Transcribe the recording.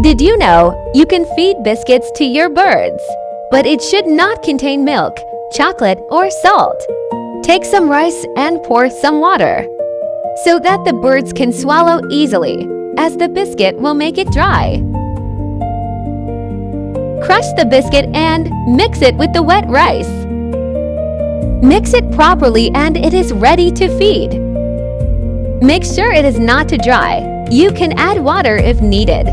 Did you know you can feed biscuits to your birds? But it should not contain milk, chocolate, or salt. Take some rice and pour some water so that the birds can swallow easily, as the biscuit will make it dry. Crush the biscuit and mix it with the wet rice. Mix it properly and it is ready to feed. Make sure it is not too dry. You can add water if needed.